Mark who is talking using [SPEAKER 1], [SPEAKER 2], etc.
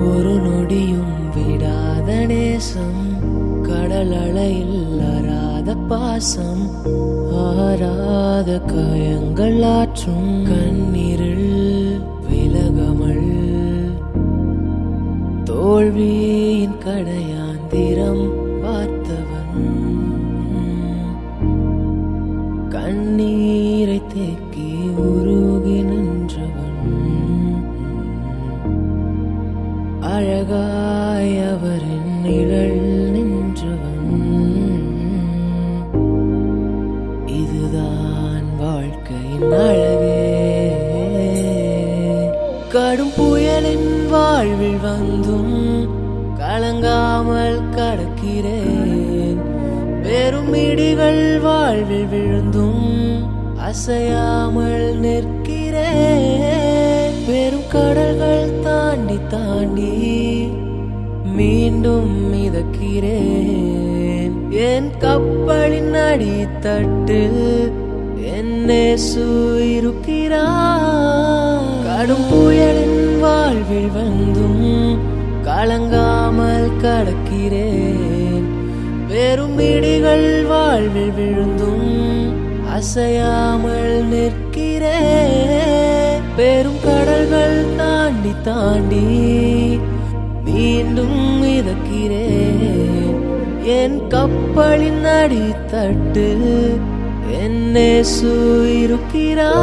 [SPEAKER 1] ஒரு நொடியும் விடாத நேசம், கடல் அலையில் அறாத பாசம், ஆறாத காயங்கள் ஆற்றும் கண்ணீரில் விலகமல், தோல்வியின் கடையாந்திரம் பார்த்தவன், கண்ணீரை தேக்கி உருகி நின்றவன், அழகாய் அவரின் நிழல் நின்றவன். இதுதான் வாழ்க்கையின் அழகே. கடும் புயலின் வாழ்வில் வந்தும் கலங்காமல் கடக்கிறேன். வெறும் இடிகள் வாழ்வில் விழுந்தும் அசையாமல் நிற்கிறேன். பெரும் கடல்கள் தாண்டி தாண்டி மீண்டும் மிதக்கிறேன். என் கப்பலின் அடித்தட்டில் என்னேசு இருக்கிறார். கடும் புயலின் வாழ்வில் வந்தும் கலங்காமல் கடக்கிறேன். வெறும் இடிகள் வாழ்வில் விழுந்தும் அசையாமல் நிற்கிறேன். பெரும் கடல்கள் தாண்டி தாண்டி மீண்டும் மிதக்கிறேன். என் கப்பலின் அடித்தட்டு என்னேசு இருக்கிறார்.